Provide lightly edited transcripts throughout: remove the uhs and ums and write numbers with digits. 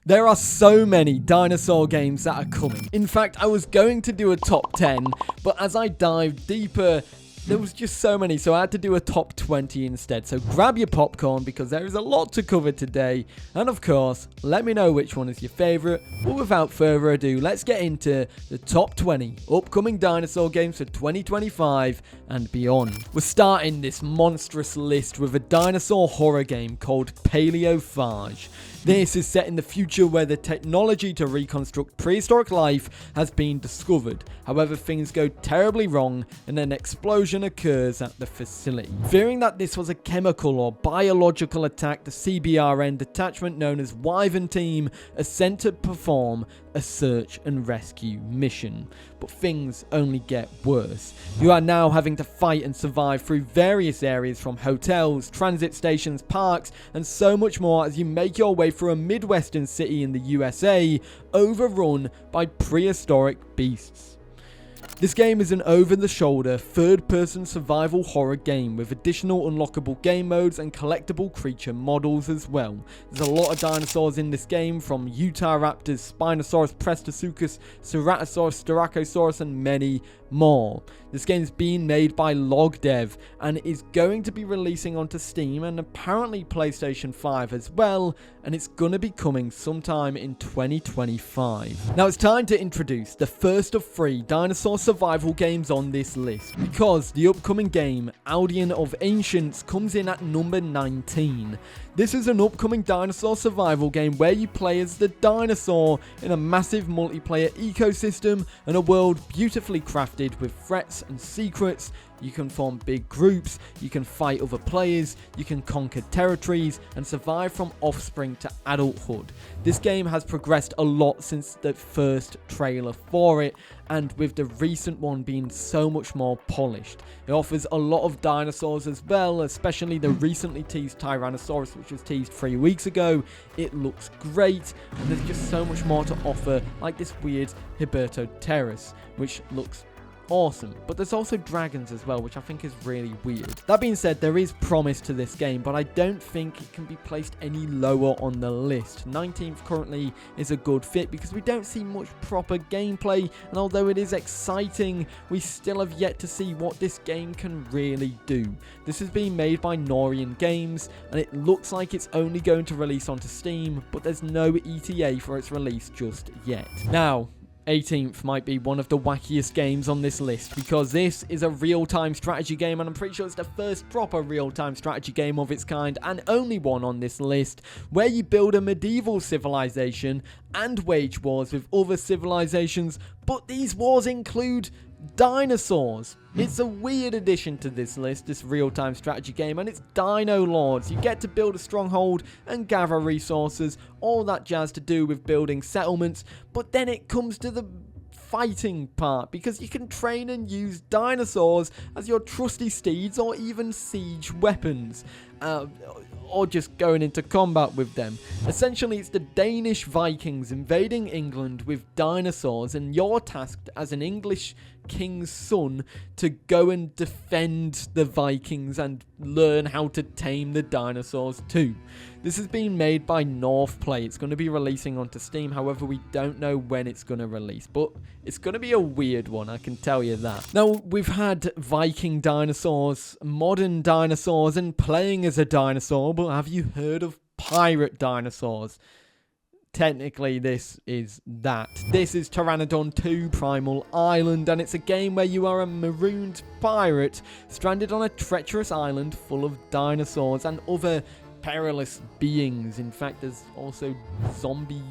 There are so many dinosaur games that are coming. In fact, I was going to do a top 10, but as I dived deeper, there was just so many, so I had to do a top 20 instead. So grab your popcorn because there is a lot to cover today. And of course, let me know which one is your favorite. But without further ado, let's get into the top 20 upcoming dinosaur games for 2025 and beyond. We're starting this monstrous list with a dinosaur horror game called Paleophage. This is set in the future where the technology to reconstruct prehistoric life has been discovered. However, things go terribly wrong and an explosion occurs at the facility. Fearing that this was a chemical or biological attack, the CBRN detachment known as Wyvern Team are sent to perform a search and rescue mission. But things only get worse. You are now having to fight and survive through various areas from hotels, transit stations, parks, and so much more as you make your way through a Midwestern city in the USA overrun by prehistoric beasts. This game is an over-the-shoulder, third-person survival horror game with additional unlockable game modes and collectible creature models as well. There's a lot of dinosaurs in this game, from Utahraptors, Spinosaurus, Prestosuchus, Ceratosaurus, Styracosaurus, and many more. This game's being made by Logdev and is going to be releasing onto Steam and apparently PlayStation 5 as well, and it's gonna be coming sometime in 2025. Now it's time to introduce the first of 3 dinosaur survival games on this list, because the upcoming game, Aldian of Ancients, comes in at number 19. This is an upcoming dinosaur survival game where you play as the dinosaur in a massive multiplayer ecosystem and a world beautifully crafted with threats and secrets. You can form big groups, you can fight other players, you can conquer territories and survive from offspring to adulthood. This game has progressed a lot since the first trailer for it, and with the recent one being so much more polished. It offers a lot of dinosaurs as well, especially the recently teased Tyrannosaurus, which was teased 3 weeks ago. It looks great, and there's just so much more to offer, like this weird Hibertopterus, which looks awesome. But there's also dragons as well, which I think is really weird. That being said, there is promise to this game, but I don't think it can be placed any lower on the list. 19th currently is a good fit because we don't see much proper gameplay, and although it is exciting, we still have yet to see what this game can really do. This is being made by Norian Games, and it looks like it's only going to release onto Steam, but there's no ETA for its release just yet. Now, 18th might be one of the wackiest games on this list, because this is a real-time strategy game, and I'm pretty sure it's the first proper real-time strategy game of its kind and only one on this list, where you build a medieval civilization and wage wars with other civilizations, but these wars include dinosaurs. It's a weird addition to this list, this real-time strategy game, and it's Dinolords. You get to build a stronghold and gather resources, all that jazz to do with building settlements, but then it comes to the fighting part, because you can train and use dinosaurs as your trusty steeds or even siege weapons. Or just going into combat with them. Essentially, it's the Danish Vikings invading England with dinosaurs, and you're tasked as an English king's son to go and defend the Vikings and learn how to tame the dinosaurs too. This is being made by Northplay. It's going to be releasing onto Steam, however we don't know when it's going to release, but it's going to be a weird one, I can tell you that. Now, we've had Viking dinosaurs, modern dinosaurs, and playing as a dinosaur, but have you heard of pirate dinosaurs? Technically, this is that. This is Pteranodon 2 Primal Island, and it's a game where you are a marooned pirate stranded on a treacherous island full of dinosaurs and other perilous beings. In fact, there's also zombie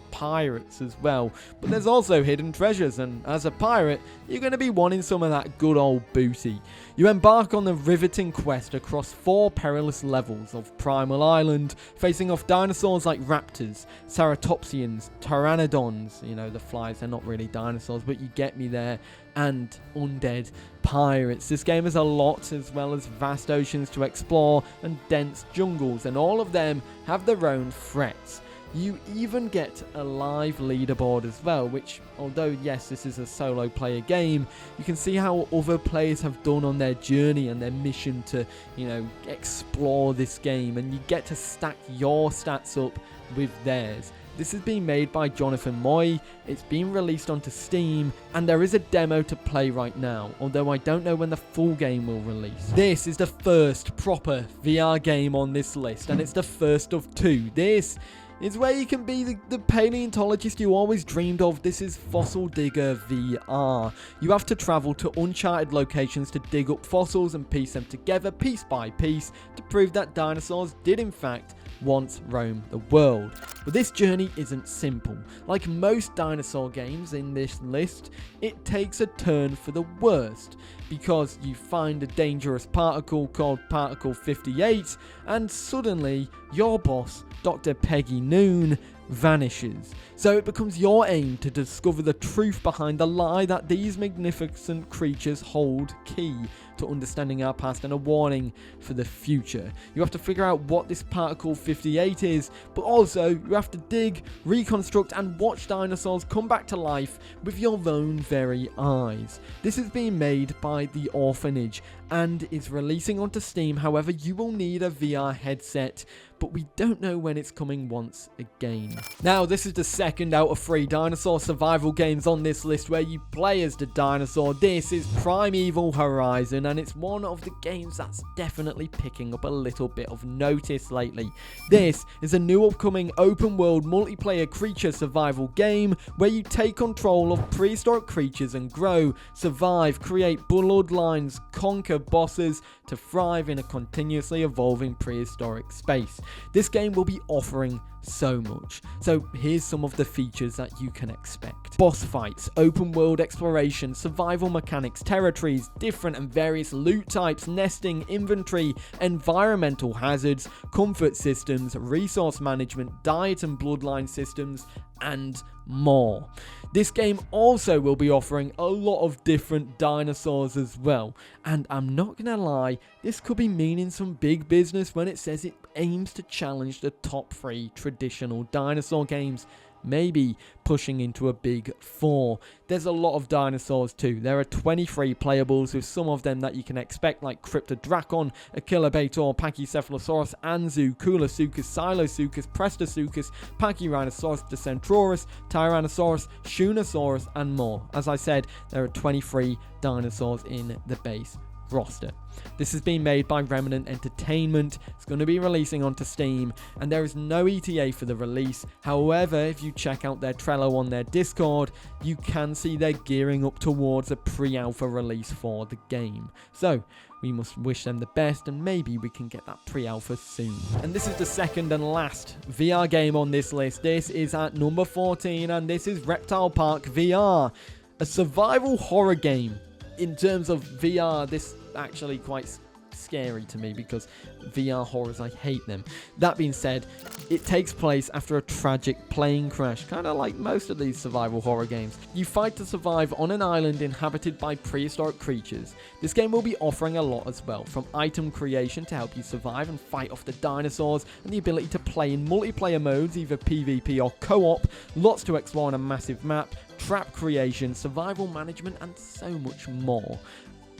pirates as well, but there's also hidden treasures, and as a pirate you're going to be wanting some of that good old booty. You embark on the riveting quest across 4 perilous levels of Primal Island, facing off dinosaurs like raptors, ceratopsians, pteranodons, you know, the flies, they're not really dinosaurs but you get me there, and undead pirates. This game has a lot, as well as vast oceans to explore and dense jungles, and all of them have their own threats. You even get a live leaderboard as well, which, although yes, this is a solo player game, you can see how other players have done on their journey and their mission to, you know, explore this game, and you get to stack your stats up with theirs. This is being made by Jonathan Moy, it's been released onto Steam, and there is a demo to play right now, although I don't know when the full game will release. This is the first proper VR game on this list, and it's the first of two. This is where you can be the paleontologist you always dreamed of. This is Fossil Digger VR. You have to travel to uncharted locations to dig up fossils and piece them together piece by piece to prove that dinosaurs did in fact once roam the world. But this journey isn't simple. Like most dinosaur games in this list, it takes a turn for the worst, because you find a dangerous particle called Particle 58, and suddenly your boss, Dr. Peggy Noon, vanishes. So it becomes your aim to discover the truth behind the lie that these magnificent creatures hold key to understanding our past and a warning for the future. You have to figure out what this Particle 58 is, but also you have to dig, reconstruct and watch dinosaurs come back to life with your own very eyes. This is being made by The Orphanage and is releasing onto Steam. However, you will need a VR headset, but we don't know when it's coming once again. Now, this is the second out of 3 dinosaur survival games on this list where you play as the dinosaur. This is Primeval Horizon, and it's one of the games that's definitely picking up a little bit of notice lately. This is a new upcoming open world multiplayer creature survival game where you take control of prehistoric creatures and grow, survive, create bloodlines, conquer bosses to thrive in a continuously evolving prehistoric space. This game will be offering so much. So here's some of the features that you can expect. Boss fights, open world exploration, survival mechanics, territories, different and various loot types, nesting, inventory, environmental hazards, comfort systems, resource management, diet and bloodline systems, and more. This game also will be offering a lot of different dinosaurs as well, and I'm not gonna lie, this could be meaning some big business when it says it aims to challenge the top 3 traditional dinosaur games, maybe pushing into a big 4. There's a lot of dinosaurs too. There are 23 playables, with some of them that you can expect, like Cryptodrakon, Achillobator, Pachycephalosaurus, Anzu, Coolosuchus, Silosuchus, Prestosuchus, Pachyrhinosaurus, Decentraurus, Tyrannosaurus, Shunosaurus, and more. As I said, there are 23 dinosaurs in the base roster. This has been made by Remnant Entertainment. It's going to be releasing onto Steam, and there is no ETA for the release. However, if you check out their Trello on their Discord, you can see they're gearing up towards a pre-alpha release for the game. So we must wish them the best, and maybe we can get that pre-alpha soon. And this is the second and last VR game on this list. This is at number 14, and this is Reptile Park VR, a survival horror game. In terms of VR, this actually quite scary to me, because VR horrors, I hate them. That being said, it takes place after a tragic plane crash, kind of like most of these survival horror games. You fight to survive on an island inhabited by prehistoric creatures. This game will be offering a lot as well, from item creation to help you survive and fight off the dinosaurs, and the ability to play in multiplayer modes, either PvP or co-op, lots to explore on a massive map, trap creation, survival management, and so much more.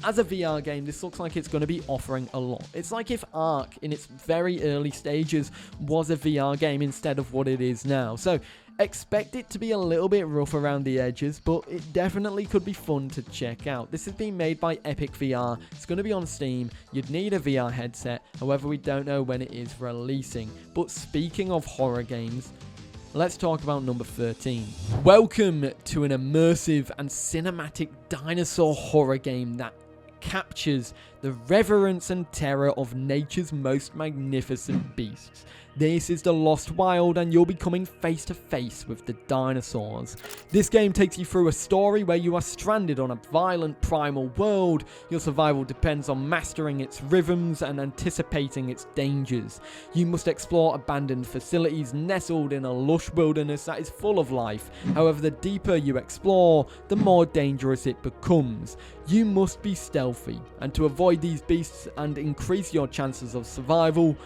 As a VR game, this looks like it's going to be offering a lot. It's like if Ark, in its very early stages, was a VR game instead of what it is now. So expect it to be a little bit rough around the edges, but it definitely could be fun to check out. This is being made by Epic VR. It's going to be on Steam. You'd need a VR headset. However, we don't know when it is releasing. But speaking of horror games, let's talk about number 13. Welcome to an immersive and cinematic dinosaur horror game that captures the reverence and terror of nature's most magnificent beasts. This is The Lost Wild, and you'll be coming face to face with the dinosaurs. This game takes you through a story where you are stranded on a violent primal world. Your survival depends on mastering its rhythms and anticipating its dangers. You must explore abandoned facilities nestled in a lush wilderness that is full of life. However, the deeper you explore, the more dangerous it becomes. You must be stealthy, and to avoid these beasts and increase your chances of survival,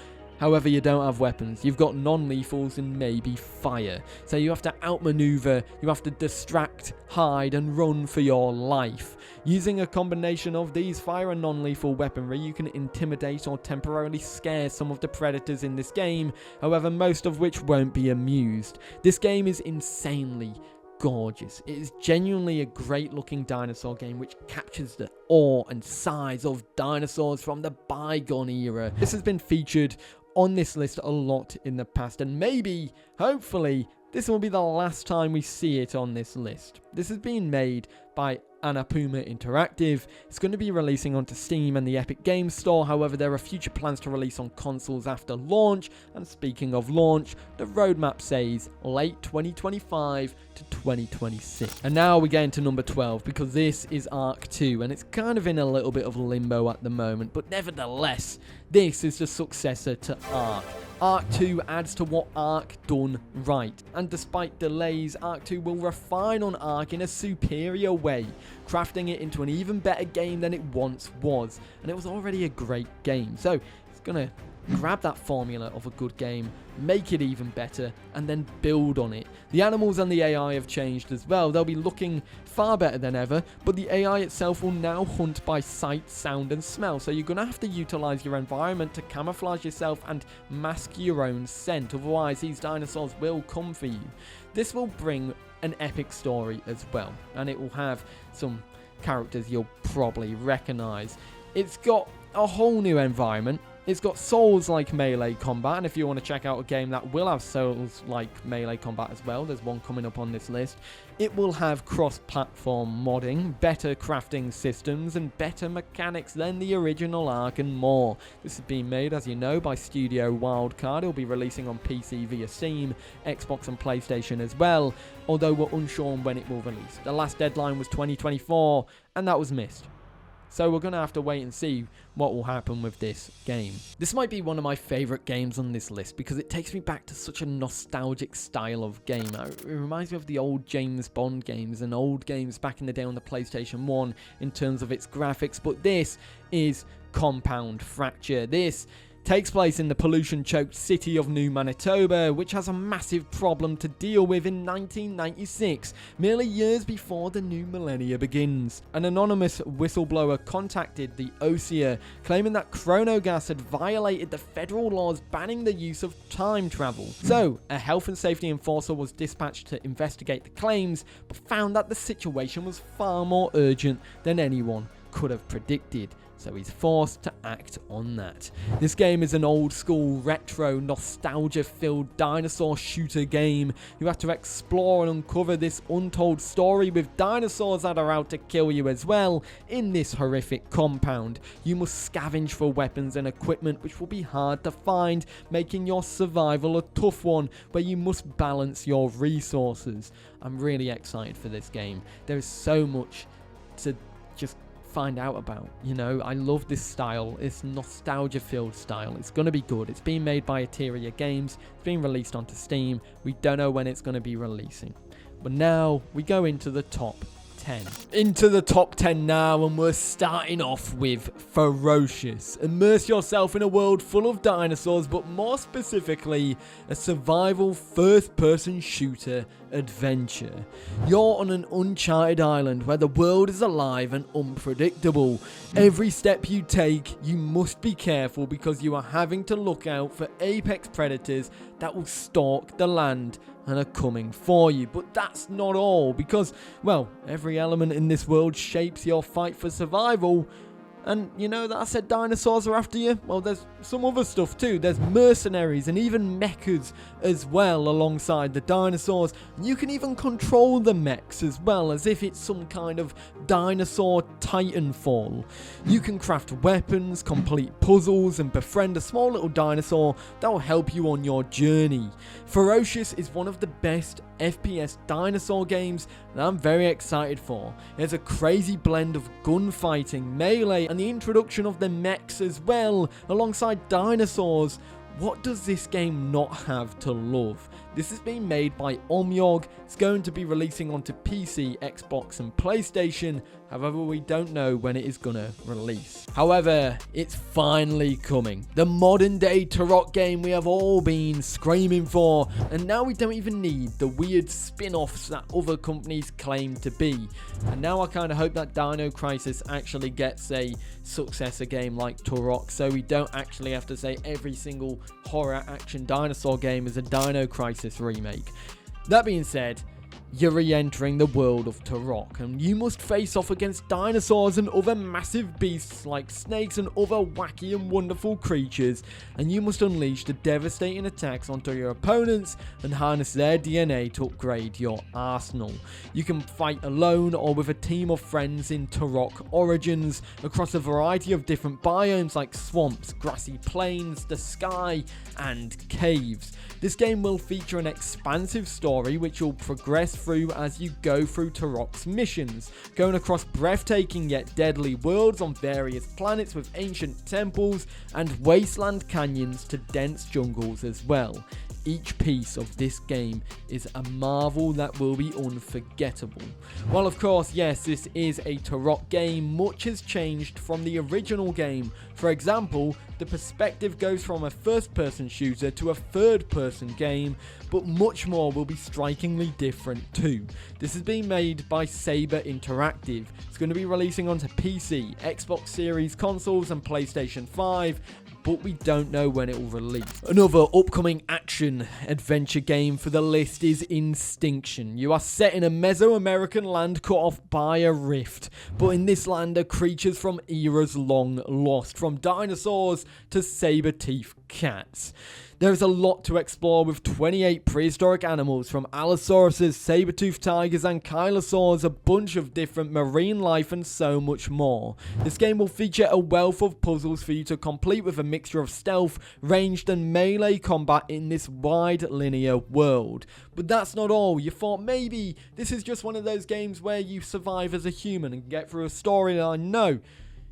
However, you don't have weapons. You've got non-lethals and maybe fire. So you have to outmaneuver, you have to distract, hide, and run for your life. Using a combination of these fire and non-lethal weaponry, you can intimidate or temporarily scare some of the predators in this game, however, most of which won't be amused. This game is insanely gorgeous. It is genuinely a great looking dinosaur game which captures the awe and size of dinosaurs from the bygone era. This has been featured on this list a lot in the past, and maybe, hopefully, this will be the last time we see it on this list. This has been made by Annapurna Interactive. It's going to be releasing onto Steam and the Epic Games Store. However, there are future plans to release on consoles after launch. And speaking of launch, the roadmap says late 2025 to 2026. And now we get into number 12, because this is Ark 2, and it's kind of in a little bit of limbo at the moment. But nevertheless, this is the successor to Ark. Ark 2 adds to what Ark done right, and despite delays, Ark 2 will refine on Ark in a superior way, crafting it into an even better game than it once was, and it was already a great game. So it's gonna grab that formula of a good game, make it even better, and then build on it. The animals and the AI have changed as well. They'll be looking far better than ever, but the AI itself will now hunt by sight, sound, and smell. So you're going to have to utilize your environment to camouflage yourself and mask your own scent. Otherwise, these dinosaurs will come for you. This will bring an epic story as well, and it will have some characters you'll probably recognize. It's got a whole new environment. It's got Souls-like melee combat, and if you want to check out a game that will have Souls-like melee combat as well, there's one coming up on this list. It will have cross-platform modding, better crafting systems, and better mechanics than the original Ark, and more. This is being made, as you know, by Studio Wildcard. It'll be releasing on PC via Steam, Xbox and PlayStation as well, although we're unsure on when it will release. The last deadline was 2024, and that was missed. So we're going to have to wait and see what will happen with this game. This might be one of my favourite games on this list because it takes me back to such a nostalgic style of game. It reminds me of the old James Bond games and old games back in the day on the PlayStation 1 in terms of its graphics, but this is Compound Fracture. This takes place in the pollution-choked city of New Manitoba, which has a massive problem to deal with in 1996, merely years before the new millennia begins. An anonymous whistleblower contacted the OSEA, claiming that chronogas had violated the federal laws banning the use of time travel. So, a health and safety enforcer was dispatched to investigate the claims, but found that the situation was far more urgent than anyone could have predicted. So he's forced to act on that. This game is an old school, retro, nostalgia-filled dinosaur shooter game. You have to explore and uncover this untold story with dinosaurs that are out to kill you as well in this horrific compound. You must scavenge for weapons and equipment which will be hard to find, making your survival a tough one where you must balance your resources. I'm really excited for this game. There is so much to just find out about. You know, I love this style. It's nostalgia filled style. It's gonna be good. It's being made by Ateria Games. It's being released onto Steam. We don't know when it's gonna be releasing, but now we go into the top 10. Into the top 10 now, and we're starting off with Ferocious. Immerse yourself in a world full of dinosaurs, but more specifically, a survival first-person shooter adventure. You're on an uncharted island where the world is alive and unpredictable. Every step you take, you must be careful because you are having to look out for apex predators that will stalk the land and are coming for you. But that's not all, because, well, every element in this world shapes your fight for survival. And you know that I said dinosaurs are after you? Well, there's some other stuff too. There's mercenaries and even mechas as well alongside the dinosaurs. You can even control the mechs as well, as if it's some kind of dinosaur titanfall. You can craft weapons, complete puzzles, and befriend a small little dinosaur that will help you on your journey. Ferocious is one of the best FPS dinosaur games that I'm very excited for. There's a crazy blend of gunfighting, melee, and the introduction of the mechs as well, alongside dinosaurs. What does this game not have to love? This is being made by Omyog. It's going to be releasing onto PC, Xbox and PlayStation. However, we don't know when it is gonna release. However, it's finally coming. The modern day Turok game we have all been screaming for, and now we don't even need the weird spin-offs that other companies claim to be. And now I kind of hope that Dino Crisis actually gets a successor game like Turok, so we don't actually have to say every single horror action dinosaur game is a Dino Crisis remake. That being said, you're re-entering the world of Turok, and you must face off against dinosaurs and other massive beasts like snakes and other wacky and wonderful creatures, and you must unleash the devastating attacks onto your opponents and harness their DNA to upgrade your arsenal. You can fight alone or with a team of friends in Turok Origins across a variety of different biomes like swamps, grassy plains, the sky, and caves. This game will feature an expansive story which will progress through as you go through Turok's missions, going across breathtaking yet deadly worlds on various planets with ancient temples and wasteland canyons to dense jungles as well. Each piece of this game is a marvel that will be unforgettable. While of course, yes, this is a Turok game, much has changed from the original game. For example, the perspective goes from a first-person shooter to a third-person game, but much more will be strikingly different too. This is being made by Saber Interactive. It's going to be releasing onto PC, Xbox Series consoles and PlayStation 5, but we don't know when it will release. Another upcoming action adventure game for the list is Instinction. You are set in a Mesoamerican land cut off by a rift, but in this land are creatures from eras long lost, from dinosaurs to saber-toothed cats. There is a lot to explore with 28 prehistoric animals from Allosauruses, saber-toothed tigers and chylosaurs, a bunch of different marine life and so much more. This game will feature a wealth of puzzles for you to complete with a mixture of stealth, ranged and melee combat in this wide linear world. But that's not all. You thought maybe this is just one of those games where you survive as a human and get through a storyline. No.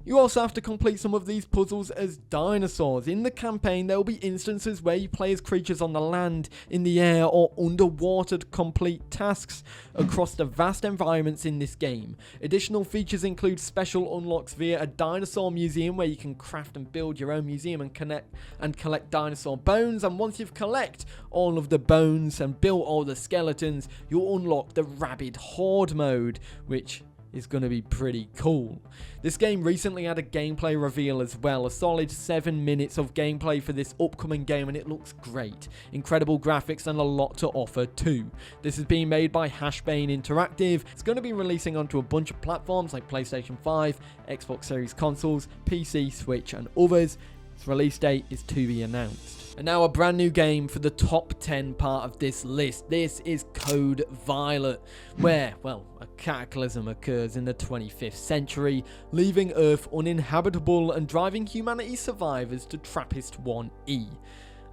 You also have to complete some of these puzzles as dinosaurs. In the campaign, there will be instances where you play as creatures on the land, in the air, or underwater to complete tasks across the vast environments in this game. Additional features include special unlocks via a dinosaur museum where you can craft and build your own museum and collect dinosaur bones. And once you've collected all of the bones and built all the skeletons, you'll unlock the Rabid Horde mode, which is going to be pretty cool. This game recently had a gameplay reveal as well, a solid 7 minutes of gameplay for this upcoming game, and it looks great. Incredible graphics and a lot to offer too. This is being made by Hashbane Interactive. It's going to be releasing onto a bunch of platforms like PlayStation 5, Xbox Series consoles, PC, Switch and others. Its release date is to be announced. And now a brand new game for the top 10 part of this list. This is Code Violet, where, well, a cataclysm occurs in the 25th century, leaving Earth uninhabitable and driving humanity's survivors to Trappist 1E.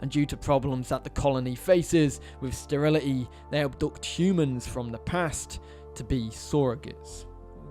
And due to problems that the colony faces with sterility, they abduct humans from the past to be surrogates.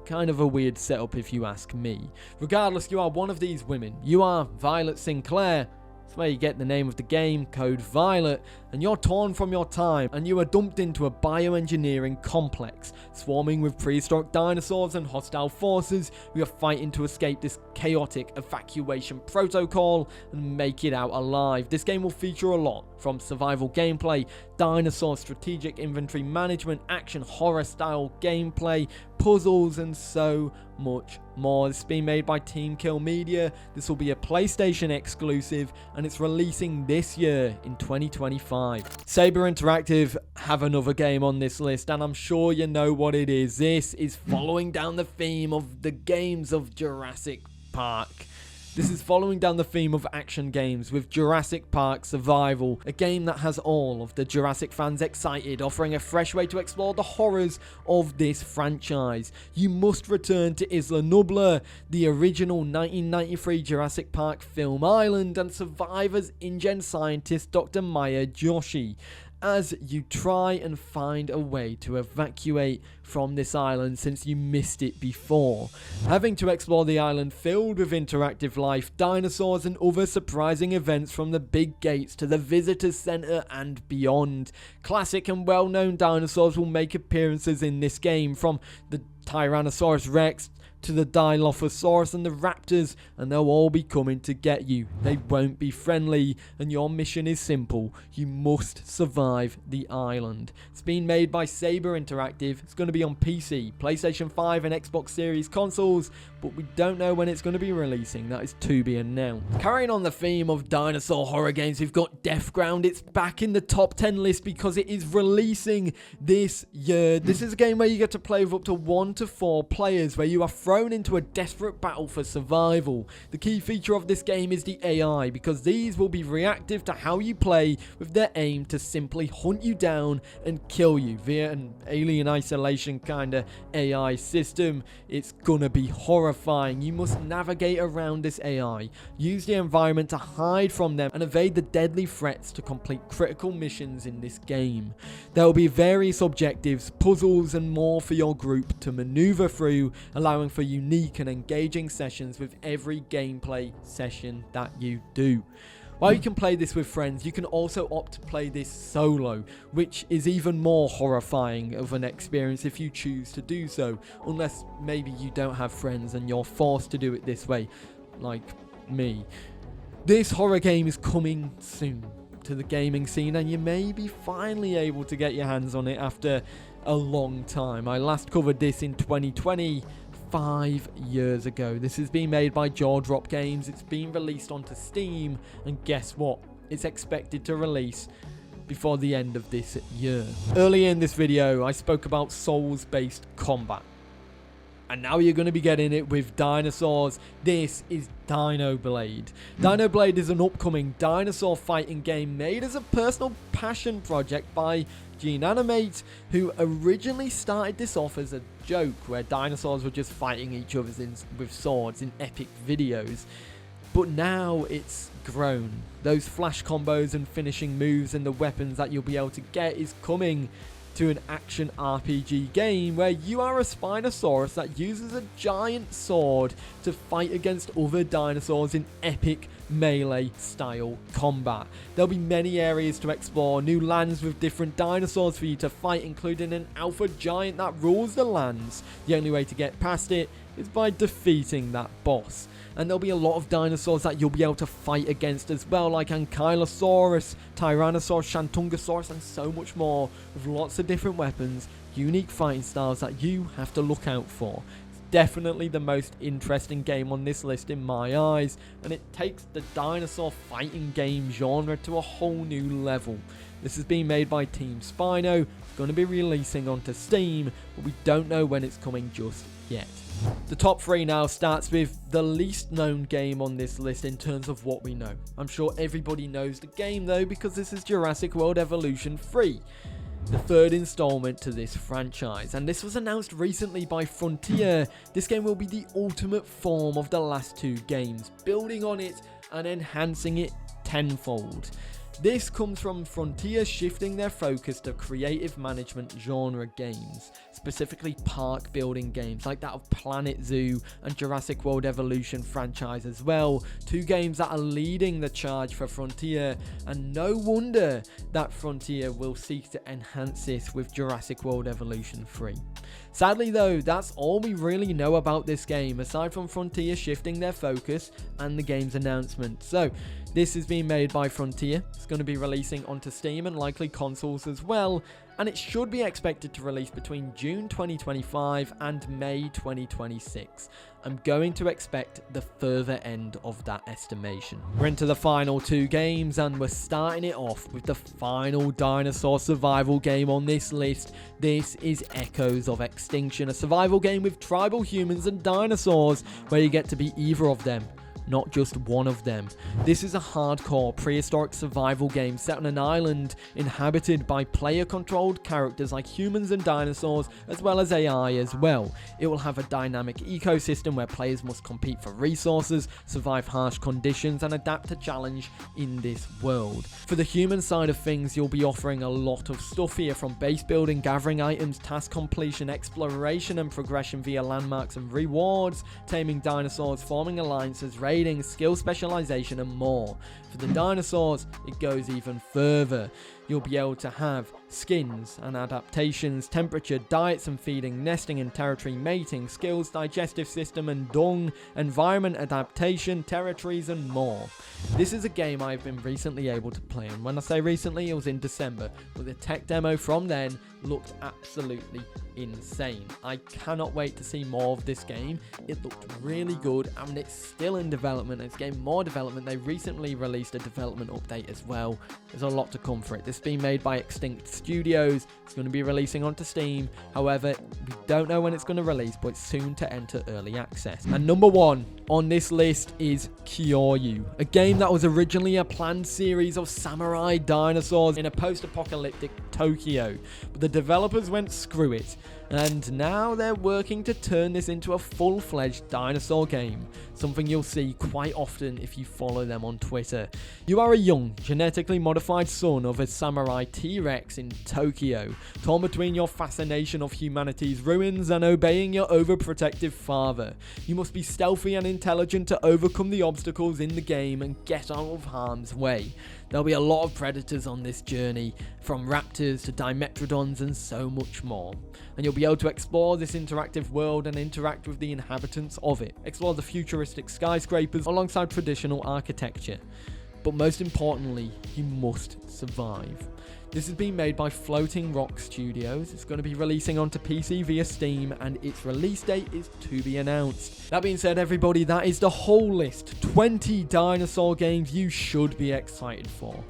Kind of a weird setup if you ask me. Regardless, you are one of these women. You are Violet Sinclair. That's where you get the name of the game, Code Violet, and you're torn from your time and you are dumped into a bioengineering complex, swarming with prehistoric dinosaurs and hostile forces who are fighting to escape this chaotic evacuation protocol and make it out alive. This game will feature a lot, from survival gameplay, dinosaur strategic inventory management, action horror style gameplay, puzzles and so much more. It's been made by Team Kill Media. This will be a PlayStation exclusive and it's releasing this year in 2025. Saber Interactive have another game on this list and I'm sure you know what it is. This is following down the theme of the games of Jurassic Park. This is following down the theme of action games with Jurassic Park Survival, a game that has all of the Jurassic fans excited, offering a fresh way to explore the horrors of this franchise. You must return to Isla Nublar, the original 1993 Jurassic Park film island, and survive as InGen scientist Dr. Maya Joshi. as you try and find a way to evacuate from this island since you missed it before. Having to explore the island filled with interactive life, dinosaurs and other surprising events from the big gates to the visitor center and beyond. Classic and well-known dinosaurs will make appearances in this game, from the Tyrannosaurus Rex to the Dilophosaurus and the Raptors, and they'll all be coming to get you. They won't be friendly, and your mission is simple. You must survive the island. It's been made by Saber Interactive. It's going to be on PC, PlayStation 5 and Xbox Series consoles, but we don't know when it's going to be releasing. That is to be announced. Carrying on the theme of dinosaur horror games, we've got Deathground. It's back in the top 10 list because it is releasing this year. This is a game where you get to play with up to 1 to 4 players, where you are thrown into a desperate battle for survival. The key feature of this game is the AI, because these will be reactive to how you play, with their aim to simply hunt you down and kill you via an alien isolation kind of AI system. It's gonna be horrifying. You must navigate around this AI, use the environment to hide from them, and evade the deadly threats to complete critical missions in this game. There will be various objectives, puzzles, and more for your group to maneuver through, allowing for unique and engaging sessions with every gameplay session that you do. While you can play this with friends, you can also opt to play this solo, which is even more horrifying of an experience if you choose to do so, unless maybe you don't have friends and you're forced to do it this way, like me. This horror game is coming soon to the gaming scene, and you may be finally able to get your hands on it after a long time. I last covered this in 2020, 5 years ago. This has been made by Jaw Drop Games. It's been released onto Steam, and guess what? It's expected to release before the end of this year. Earlier in this video, I spoke about Souls-based combat, and now you're going to be getting it with dinosaurs. This is Dinoblade. Dinoblade is an upcoming dinosaur fighting game made as a personal passion project by Animate, who originally started this off as a joke where dinosaurs were just fighting each other with swords in epic videos. But now it's grown. Those flash combos and finishing moves and the weapons that you'll be able to get is coming to an action RPG game where you are a Spinosaurus that uses a giant sword to fight against other dinosaurs in epic melee style combat. There'll be many areas to explore, new lands with different dinosaurs for you to fight, including an alpha giant that rules the lands. The only way to get past it is by defeating that boss. And there'll be a lot of dinosaurs that you'll be able to fight against as well, like Ankylosaurus, Tyrannosaurus, Shantungosaurus, and so much more, with lots of different weapons, unique fighting styles that you have to look out for. It's definitely the most interesting game on this list in my eyes, and it takes the dinosaur fighting game genre to a whole new level. This has been made by Team Spino. It's going to be releasing onto Steam, but we don't know when it's coming just yet. The top 3 now starts with the least known game on this list in terms of what we know. I'm sure everybody knows the game though, because this is Jurassic World Evolution 3, the 3rd installment to this franchise, and this was announced recently by Frontier. This game will be the ultimate form of the last 2 games, building on it and enhancing it tenfold. This comes from Frontier shifting their focus to creative management genre games, specifically park building games like that of Planet Zoo and Jurassic World Evolution franchise as well. 2 games that are leading the charge for Frontier, and no wonder that Frontier will seek to enhance this with Jurassic World Evolution 3. Sadly though, that's all we really know about this game, aside from Frontier shifting their focus and the game's announcement. So, this is being made by Frontier. It's going to be releasing onto Steam and likely consoles as well, and it should be expected to release between June 2025 and May 2026. I'm going to expect the further end of that estimation. We're into the final 2 games, and we're starting it off with the final dinosaur survival game on this list. This is Echoes of Extinction, a survival game with tribal humans and dinosaurs, where you get to be either of them. not just one of them. This is a hardcore prehistoric survival game set on an island inhabited by player-controlled characters like humans and dinosaurs, as well as AI as well. It will have a dynamic ecosystem where players must compete for resources, survive harsh conditions, and adapt to challenge in this world. For the human side of things, you'll be offering a lot of stuff here, from base building, gathering items, task completion, exploration and progression via landmarks and rewards, taming dinosaurs, forming alliances, raiding, skill specialization, and more. For the dinosaurs, it goes even further. You'll be able to have skins and adaptations, temperature, diets and feeding, nesting and territory, mating, skills, digestive system and dung, environment adaptation, territories, and more. This is a game I've been recently able to play, and when I say recently, it was in December, but the tech demo from then looked absolutely insane. I cannot wait to see more of this game. It looked really good, and it's still in development. It's getting more development. They recently released a development update as well. There's a lot to come for it. This is being made by Extinct Studios. It's going to be releasing onto Steam. However, we don't know when it's going to release, but it's soon to enter early access. And number one on this list is Kyoryu, a game that was originally a planned series of samurai dinosaurs in a post-apocalyptic Tokyo, but the developers went screw it, and now they're working to turn this into a full-fledged dinosaur game, something you'll see quite often if you follow them on Twitter. You are a young, genetically modified son of a samurai T-Rex in Tokyo, torn between your fascination of humanity's ruins and obeying your overprotective father. You must be stealthy and intelligent to overcome the obstacles in the game and get out of harm's way. There'll be a lot of predators on this journey, from raptors to dimetrodons and so much more. And you'll be able to explore this interactive world and interact with the inhabitants of it. Explore the futuristic skyscrapers alongside traditional architecture. But most importantly, you must survive. This has been made by Floating Rock Studios. It's going to be releasing onto PC via Steam, and its release date is to be announced. That being said, everybody, that is the whole list. 20 dinosaur games you should be excited for.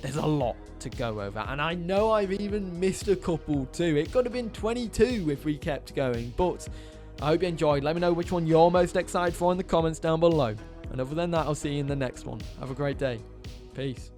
There's a lot to go over, and I know I've even missed a couple too. It could have been 22 if we kept going, but I hope you enjoyed. Let me know which one you're most excited for in the comments down below. And other than that, I'll see you in the next one. Have a great day. Peace.